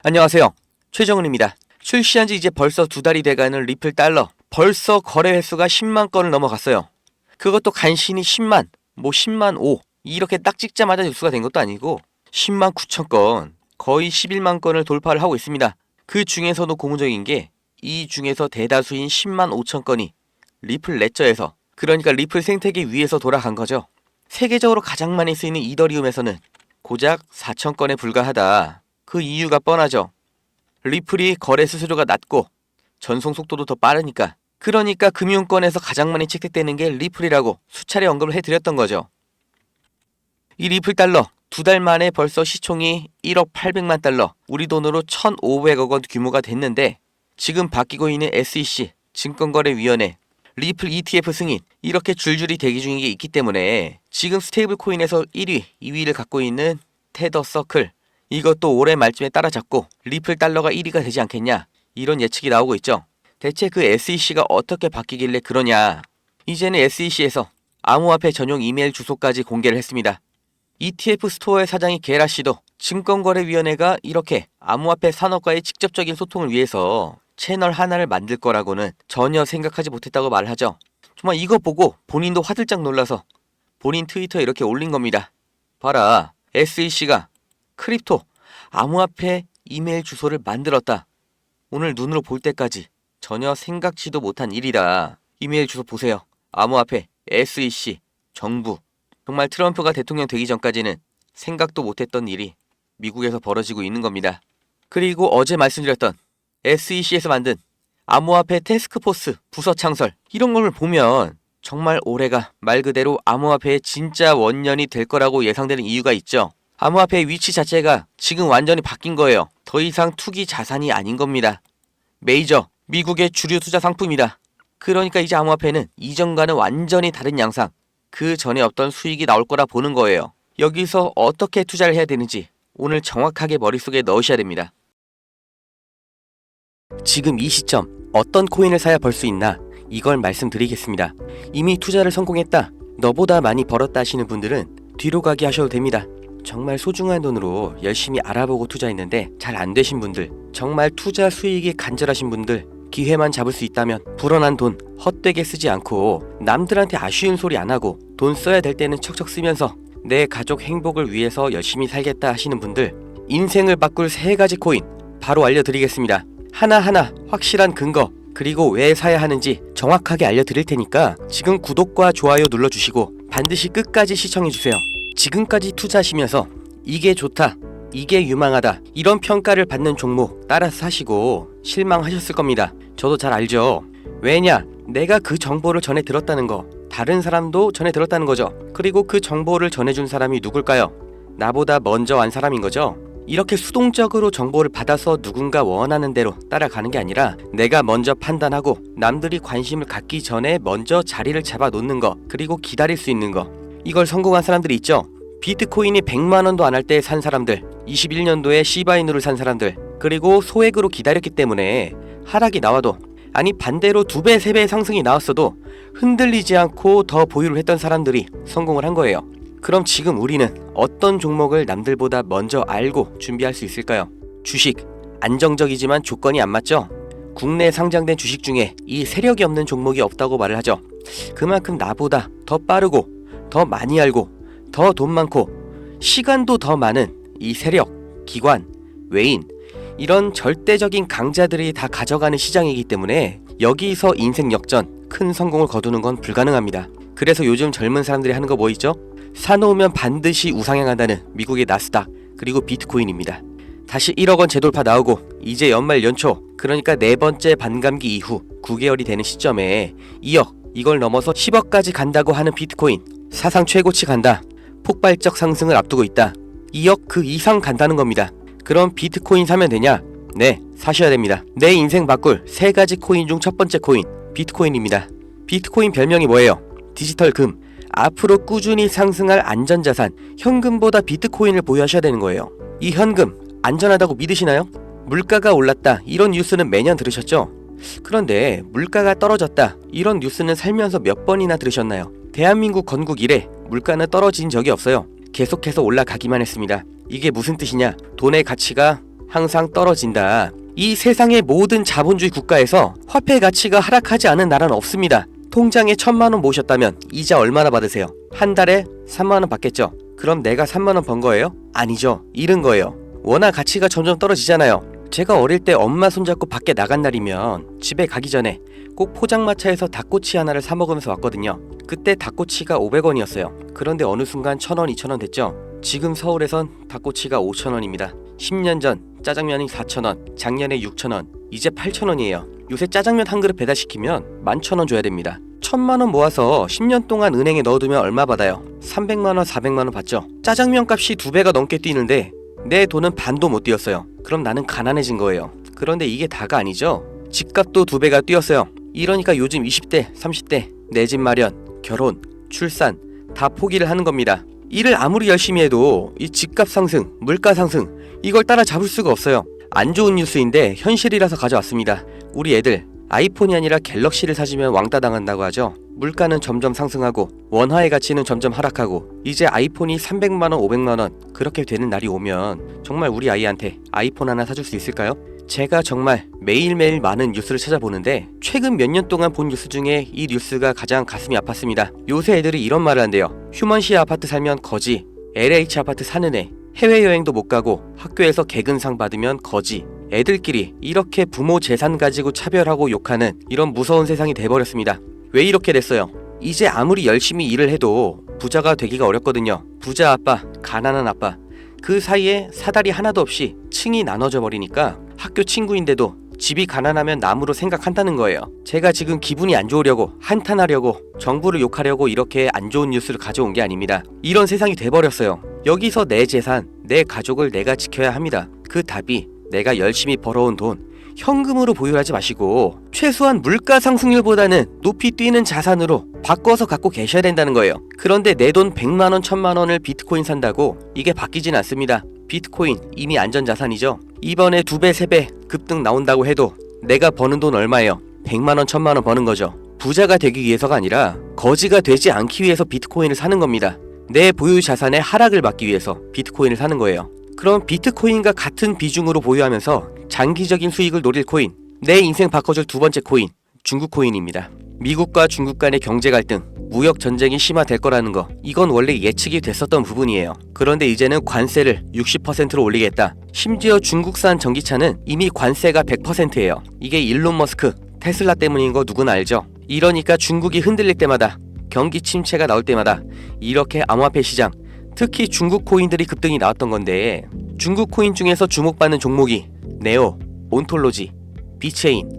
안녕하세요. 최정은입니다. 출시한 지 이제 벌써 2달이 돼가는 리플 달러. 벌써 거래 횟수가 10만 건을 넘어갔어요. 그것도 간신히 10만, 10만 5 이렇게 딱 찍자마자 뉴스가 된 것도 아니고 10만 9천 건, 거의 11만 건을 돌파를 하고 있습니다. 그 중에서도 고무적인 게 이 중에서 대다수인 10만 5천 건이 리플 레저에서, 그러니까 리플 생태계 위에서 돌아간 거죠. 세계적으로 가장 많이 쓰이는 이더리움에서는 고작 4천 건에 불과하다. 그 이유가 뻔하죠. 리플이 거래 수수료가 낮고 전송 속도도 더 빠르니까. 그러니까 금융권에서 가장 많이 채택되는 게 리플이라고 수차례 언급을 해드렸던 거죠. 이 리플 달러 2달 만에 벌써 시총이 1억 800만 달러, 우리 돈으로 1,500억 원 규모가 됐는데, 지금 바뀌고 있는 SEC 증권거래위원회, 리플 ETF 승인 이렇게 줄줄이 대기 중인 게 있기 때문에 지금 스테이블 코인에서 1위, 2위를 갖고 있는 테더 서클, 이것도 올해 말쯤에 따라잡고 리플 달러가 1위가 되지 않겠냐, 이런 예측이 나오고 있죠. 대체 그 SEC가 어떻게 바뀌길래 그러냐. 이제는 SEC에서 암호화폐 전용 이메일 주소까지 공개를 했습니다. ETF 스토어의 사장이 게라 씨도 증권거래위원회가 이렇게 암호화폐 산업과의 직접적인 소통을 위해서 채널 하나를 만들 거라고는 전혀 생각하지 못했다고 말하죠. 정말 이거 보고 본인도 화들짝 놀라서 본인 트위터에 이렇게 올린 겁니다. 봐라, SEC가 크립토 암호화폐 이메일 주소를 만들었다. 오늘 눈으로 볼 때까지 전혀 생각지도 못한 일이다. 이메일 주소 보세요. 암호화폐, SEC, 정부. 정말 트럼프가 대통령 되기 전까지는 생각도 못했던 일이 미국에서 벌어지고 있는 겁니다. 그리고 어제 말씀드렸던 SEC에서 만든 암호화폐 태스크포스 부서 창설, 이런 걸 보면 정말 올해가 말 그대로 암호화폐의 진짜 원년이 될 거라고 예상되는 이유가 있죠. 암호화폐의 위치 자체가 지금 완전히 바뀐 거예요. 더 이상 투기 자산이 아닌 겁니다. 메이저, 미국의 주류 투자 상품이다. 그러니까 이제 암호화폐는 이전과는 완전히 다른 양상, 그 전에 없던 수익이 나올 거라 보는 거예요. 여기서 어떻게 투자를 해야 되는지 오늘 정확하게 머릿속에 넣으셔야 됩니다. 지금 이 시점 어떤 코인을 사야 벌 수 있나, 이걸 말씀드리겠습니다. 이미 투자를 성공했다, 너보다 많이 벌었다 하시는 분들은 뒤로 가기 하셔도 됩니다. 정말 소중한 돈으로 열심히 알아보고 투자했는데 잘 안 되신 분들, 정말 투자 수익이 간절하신 분들, 기회만 잡을 수 있다면 불어난 돈 헛되게 쓰지 않고 남들한테 아쉬운 소리 안 하고 돈 써야 될 때는 척척 쓰면서 내 가족 행복을 위해서 열심히 살겠다 하시는 분들, 인생을 바꿀 3가지 코인 바로 알려드리겠습니다. 하나하나 확실한 근거, 그리고 왜 사야 하는지 정확하게 알려드릴 테니까 지금 구독과 좋아요 눌러주시고 반드시 끝까지 시청해주세요. 지금까지 투자하시면서 이게 좋다, 이게 유망하다, 이런 평가를 받는 종목 따라서 사시고 실망하셨을 겁니다. 저도 잘 알죠. 왜냐? 내가 그 정보를 전해 들었다는 거, 다른 사람도 전해 들었다는 거죠. 그리고 그 정보를 전해준 사람이 누굴까요? 나보다 먼저 안 사람인 거죠. 이렇게 수동적으로 정보를 받아서 누군가 원하는 대로 따라가는 게 아니라 내가 먼저 판단하고 남들이 관심을 갖기 전에 먼저 자리를 잡아 놓는 거, 그리고 기다릴 수 있는 거, 이걸 성공한 사람들이 있죠. 비트코인이 100만원도 안 할 때 산 사람들, 21년도에 시바이누를 산 사람들, 그리고 소액으로 기다렸기 때문에 하락이 나와도, 아니 반대로 2배, 3배 상승이 나왔어도 흔들리지 않고 더 보유를 했던 사람들이 성공을 한 거예요. 그럼 지금 우리는 어떤 종목을 남들보다 먼저 알고 준비할 수 있을까요? 주식, 안정적이지만 조건이 안 맞죠? 국내 상장된 주식 중에 이 세력이 없는 종목이 없다고 말을 하죠. 그만큼 나보다 더 빠르고 더 많이 알고 더 돈 많고 시간도 더 많은 이 세력, 기관, 외인, 이런 절대적인 강자들이 다 가져가는 시장이기 때문에 여기서 인생 역전, 큰 성공을 거두는 건 불가능합니다. 그래서 요즘 젊은 사람들이 하는 거 뭐 있죠? 사놓으면 반드시 우상향한다는 미국의 나스닥, 그리고 비트코인입니다. 다시 1억 원 재돌파 나오고 이제 연말 연초, 그러니까 4번째 반감기 이후 9개월이 되는 시점에 2억, 이걸 넘어서 10억까지 간다고 하는 비트코인, 사상 최고치 간다, 폭발적 상승을 앞두고 있다, 2억 그 이상 간다는 겁니다. 그럼 비트코인 사면 되냐? 네, 사셔야 됩니다. 내 인생 바꿀 3가지 코인 중 첫 번째 코인, 비트코인입니다. 비트코인 별명이 뭐예요? 디지털 금. 앞으로 꾸준히 상승할 안전자산, 현금보다 비트코인을 보유하셔야 되는 거예요. 이 현금 안전하다고 믿으시나요? 물가가 올랐다, 이런 뉴스는 매년 들으셨죠? 그런데 물가가 떨어졌다, 이런 뉴스는 살면서 몇 번이나 들으셨나요? 대한민국 건국 이래 물가는 떨어진 적이 없어요. 계속해서 올라가기만 했습니다. 이게 무슨 뜻이냐? 돈의 가치가 항상 떨어진다. 이 세상의 모든 자본주의 국가에서 화폐 가치가 하락하지 않은 나라는 없습니다. 통장에 1,000만원 모으셨다면 이자 얼마나 받으세요? 한 달에 3만원 받겠죠? 그럼 내가 3만원 번 거예요? 아니죠. 잃은 거예요. 워낙 가치가 점점 떨어지잖아요. 제가 어릴 때 엄마 손잡고 밖에 나간 날이면 집에 가기 전에 꼭 포장마차에서 닭꼬치 하나를 사 먹으면서 왔거든요. 그때 닭꼬치가 500원이었어요. 그런데 어느 순간 1,000원, 2,000원 됐죠? 지금 서울에선 닭꼬치가 5,000원입니다. 10년 전 짜장면이 4,000원, 작년에 6,000원, 이제 8,000원이에요. 요새 짜장면 한 그릇 배달시키면 11,000원 줘야 됩니다. 1,000만원 모아서 10년 동안 은행에 넣어두면 얼마 받아요? 300만원, 400만원 받죠? 짜장면 값이 2배가 넘게 뛰는데 내 돈은 반도 못 뛰었어요. 그럼 나는 가난해진 거예요. 그런데 이게 다가 아니죠? 집값도 2배가 뛰었어요. 이러니까 요즘 20대, 30대 내 집 마련, 결혼, 출산 다 포기를 하는 겁니다. 일을 아무리 열심히 해도 이 집값 상승, 물가 상승 이걸 따라잡을 수가 없어요. 안 좋은 뉴스인데 현실이라서 가져왔습니다. 우리 애들 아이폰이 아니라 갤럭시를 사주면 왕따 당한다고 하죠. 물가는 점점 상승하고 원화의 가치는 점점 하락하고 이제 아이폰이 300만원, 500만원 그렇게 되는 날이 오면 정말 우리 아이한테 아이폰 하나 사줄 수 있을까요? 제가 정말 매일매일 많은 뉴스를 찾아보는데 최근 몇 년 동안 본 뉴스 중에 이 뉴스가 가장 가슴이 아팠습니다. 요새 애들이 이런 말을 한대요. 휴먼시 아파트 살면 거지, LH 아파트 사는 애, 해외여행도 못 가고 학교에서 개근상 받으면 거지. 애들끼리 이렇게 부모 재산 가지고 차별하고 욕하는 이런 무서운 세상이 돼버렸습니다. 왜 이렇게 됐어요? 이제 아무리 열심히 일을 해도 부자가 되기가 어렵거든요. 부자 아빠, 가난한 아빠 그 사이에 사다리 하나도 없이 층이 나눠져 버리니까 학교 친구인데도 집이 가난하면 남으로 생각한다는 거예요. 제가 지금 기분이 안 좋으려고 한탄하려고 정부를 욕하려고 이렇게 안 좋은 뉴스를 가져온 게 아닙니다. 이런 세상이 돼버렸어요. 여기서 내 재산, 내 가족을 내가 지켜야 합니다. 그 답이 내가 열심히 벌어온 돈 현금으로 보유하지 마시고 최소한 물가 상승률보다는 높이 뛰는 자산으로 바꿔서 갖고 계셔야 된다는 거예요. 그런데 내 돈 100만원, 1000만원을 비트코인 산다고 이게 바뀌진 않습니다. 비트코인 이미 안전자산이죠. 이번에 2배, 3배 급등 나온다고 해도 내가 버는 돈 얼마예요? 100만원, 1000만원 버는 거죠. 부자가 되기 위해서가 아니라 거지가 되지 않기 위해서 비트코인을 사는 겁니다. 내 보유 자산의 하락을 막기 위해서 비트코인을 사는 거예요. 그럼 비트코인과 같은 비중으로 보유하면서 장기적인 수익을 노릴 코인, 내 인생 바꿔줄 두 번째 코인, 중국 코인입니다. 미국과 중국 간의 경제 갈등, 무역 전쟁이 심화될 거라는 거, 이건 원래 예측이 됐었던 부분이에요. 그런데 이제는 관세를 60%로 올리겠다. 심지어 중국산 전기차는 이미 관세가 100%예요. 이게 일론 머스크, 테슬라 때문인 거 누구나 알죠? 이러니까 중국이 흔들릴 때마다, 경기 침체가 나올 때마다 이렇게 암호화폐 시장, 특히 중국 코인들이 급등이 나왔던 건데, 중국 코인 중에서 주목받는 종목이 네오, 온톨로지, 비체인,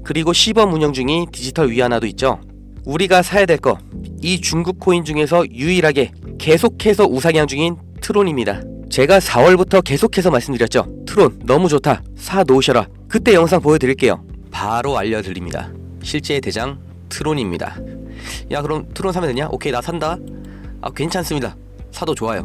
그리고 시범 운영 중인 디지털 위안화도 있죠. 우리가 사야 될 거, 이 중국 코인 중에서 유일하게 계속해서 우상향 중인 트론입니다. 제가 4월부터 계속해서 말씀드렸죠. 트론 너무 좋다, 사 놓으셔라. 그때 영상 보여드릴게요. 바로 알려드립니다. 실제 대장 트론입니다. 야, 그럼 트론 사면 되냐? 오케이, 나 산다. 괜찮습니다. 사도 좋아요.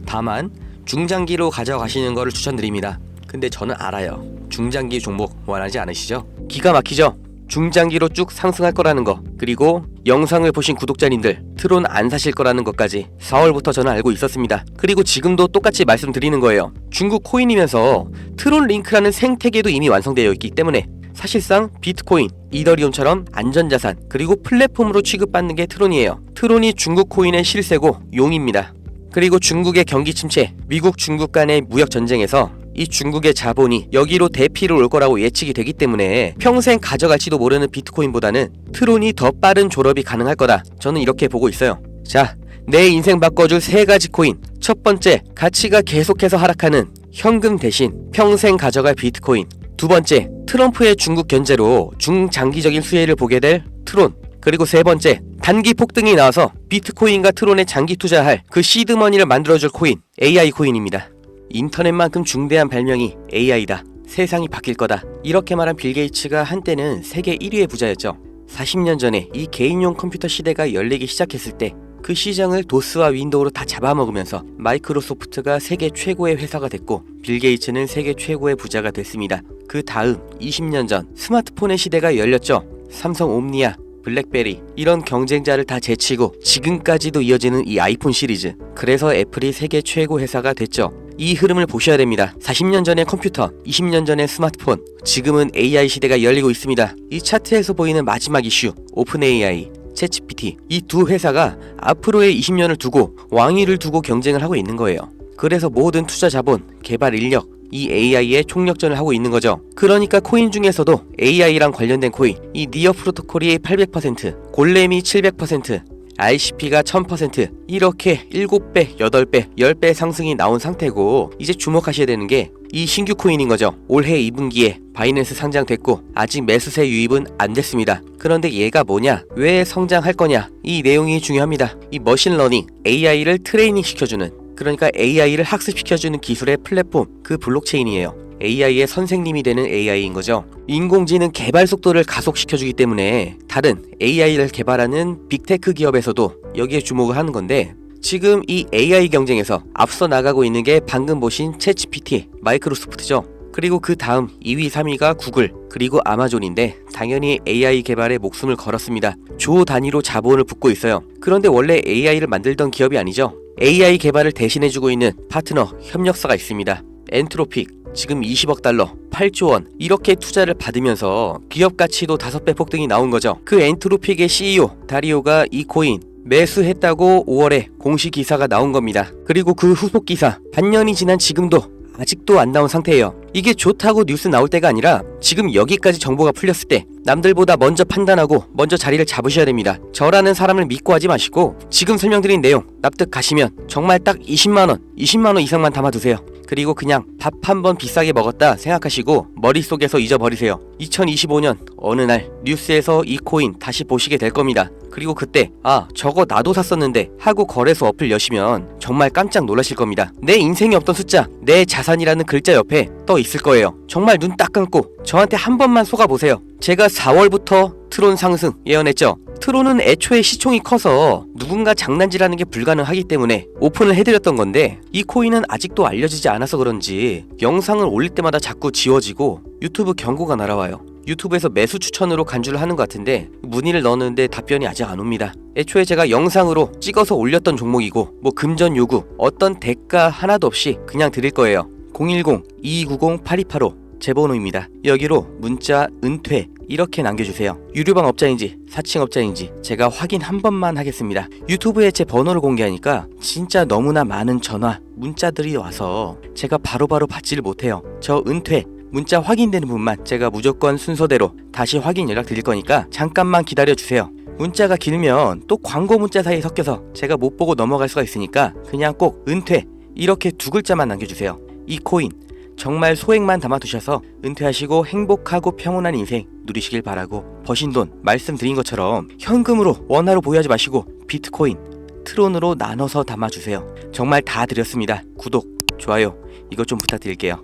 다만 중장기로 가져가시는 거를 추천드립니다. 근데 저는 알아요. 중장기 종목 원하지 않으시죠? 기가 막히죠? 중장기로 쭉 상승할 거라는 거, 그리고 영상을 보신 구독자님들 트론 안 사실 거라는 것까지 4월부터 저는 알고 있었습니다. 그리고 지금도 똑같이 말씀드리는 거예요. 중국 코인이면서 트론 링크라는 생태계도 이미 완성되어 있기 때문에 사실상 비트코인, 이더리움처럼 안전자산, 그리고 플랫폼으로 취급받는 게 트론이에요. 트론이 중국 코인의 실세고 용입니다. 그리고 중국의 경기 침체, 미국 중국 간의 무역 전쟁에서 이 중국의 자본이 여기로 대피를 올 거라고 예측이 되기 때문에 평생 가져갈지도 모르는 비트코인보다는 트론이 더 빠른 졸업이 가능할 거다. 저는 이렇게 보고 있어요. 자, 내 인생 바꿔줄 3가지 코인. 첫 번째, 가치가 계속해서 하락하는 현금 대신 평생 가져갈 비트코인. 두 번째, 트럼프의 중국 견제로 중장기적인 수혜를 보게 될 트론. 그리고 세 번째, 단기 폭등이 나와서 비트코인과 트론에 장기 투자할 그 시드머니를 만들어줄 코인, AI 코인입니다. 인터넷만큼 중대한 발명이 AI다. 세상이 바뀔 거다. 이렇게 말한 빌 게이츠가 한때는 세계 1위의 부자였죠. 40년 전에 이 개인용 컴퓨터 시대가 열리기 시작했을 때 그 시장을 도스와 윈도우로 다 잡아먹으면서 마이크로소프트가 세계 최고의 회사가 됐고 빌 게이츠는 세계 최고의 부자가 됐습니다. 그 다음 20년 전 스마트폰의 시대가 열렸죠. 삼성 옴니아, 블랙베리 이런 경쟁자를 다 제치고 지금까지도 이어지는 이 아이폰 시리즈. 그래서 애플이 세계 최고 회사가 됐죠. 이 흐름을 보셔야 됩니다. 40년 전의 컴퓨터, 20년 전의 스마트폰, 지금은 AI 시대가 열리고 있습니다. 이 차트에서 보이는 마지막 이슈, 오픈 AI, 챗GPT, 이 두 회사가 앞으로의 20년을 두고 왕위를 두고 경쟁을 하고 있는 거예요. 그래서 모든 투자 자본, 개발 인력, 이 AI의 총력전을 하고 있는 거죠. 그러니까 코인 중에서도 AI랑 관련된 코인, 이 니어 프로토콜이 800%, 골렘이 700%, ICP가 1000%, 이렇게 7배, 8배, 10배 상승이 나온 상태고, 이제 주목하셔야 되는 게 이 신규 코인인 거죠. 올해 2분기에 바이낸스 상장됐고 아직 매수세 유입은 안 됐습니다. 그런데 얘가 뭐냐, 왜 성장할 거냐, 이 내용이 중요합니다. 이 머신러닝, AI를 트레이닝 시켜주는, 그러니까 AI를 학습시켜주는 기술의 플랫폼, 그 블록체인이에요. AI의 선생님이 되는 AI인 거죠. 인공지능 개발 속도를 가속시켜주기 때문에 다른 AI를 개발하는 빅테크 기업에서도 여기에 주목을 하는 건데, 지금 이 AI 경쟁에서 앞서 나가고 있는 게 방금 보신 챗GPT, 마이크로소프트죠. 그리고 그 다음 2위, 3위가 구글, 그리고 아마존인데 당연히 AI 개발에 목숨을 걸었습니다. 조 단위로 자본을 붓고 있어요. 그런데 원래 AI를 만들던 기업이 아니죠. AI 개발을 대신해주고 있는 파트너, 협력사가 있습니다. 엔트로픽, 지금 20억 달러, 8조 원, 이렇게 투자를 받으면서 기업 가치도 5배 폭등이 나온 거죠. 그 엔트로픽의 CEO 다리오가 이 코인 매수했다고 5월에 공식 기사가 나온 겁니다. 그리고 그 후속 기사, 반년이 지난 지금도 아직도 안 나온 상태예요. 이게 좋다고 뉴스 나올 때가 아니라 지금 여기까지 정보가 풀렸을 때 남들보다 먼저 판단하고 먼저 자리를 잡으셔야 됩니다. 저라는 사람을 믿고 하지 마시고 지금 설명드린 내용 납득 가시면 정말 딱 20만원 이상만 담아두세요. 그리고 그냥 밥 한 번 비싸게 먹었다 생각하시고 머릿속에서 잊어버리세요. 2025년 어느 날 뉴스에서 이 코인 다시 보시게 될 겁니다. 그리고 그때 아, 저거 나도 샀었는데 하고 거래소 어플 여시면 정말 깜짝 놀라실 겁니다. 내 인생에 없던 숫자, 내 자산이라는 글자 옆에 떠 있을 거예요. 정말 눈 딱 감고 저한테 한 번만 속아보세요. 제가 4월부터 트론 상승 예언했죠. 트론은 애초에 시총이 커서 누군가 장난질하는 게 불가능하기 때문에 오픈을 해드렸던 건데, 이 코인은 아직도 알려지지 않아서 그런지 영상을 올릴 때마다 자꾸 지워지고 유튜브 경고가 날아와요. 유튜브에서 매수 추천으로 간주를 하는 것 같은데 문의를 넣었는데 답변이 아직 안 옵니다. 애초에 제가 영상으로 찍어서 올렸던 종목이고 뭐 금전 요구, 어떤 대가 하나도 없이 그냥 드릴 거예요. 010-2290-8285 제 번호입니다. 여기로 문자 은퇴 이렇게 남겨주세요. 유료방 업자인지 사칭 업자인지 제가 확인 한 번만 하겠습니다. 유튜브에 제 번호를 공개하니까 진짜 너무나 많은 전화, 문자들이 와서 제가 바로바로 받지를 못해요. 저 은퇴 문자 확인되는 분만 제가 무조건 순서대로 다시 확인 연락 드릴 거니까 잠깐만 기다려주세요. 문자가 길면 또 광고 문자 사이에 섞여서 제가 못 보고 넘어갈 수가 있으니까 그냥 꼭 은퇴 이렇게 두 글자만 남겨주세요. 이 코인 정말 소액만 담아두셔서 은퇴하시고 행복하고 평온한 인생 누리시길 바라고, 버신 돈 말씀드린 것처럼 현금으로 원화로 보유하지 마시고 비트코인, 트론으로 나눠서 담아주세요. 정말 다 드렸습니다. 구독, 좋아요 이것 좀 부탁드릴게요.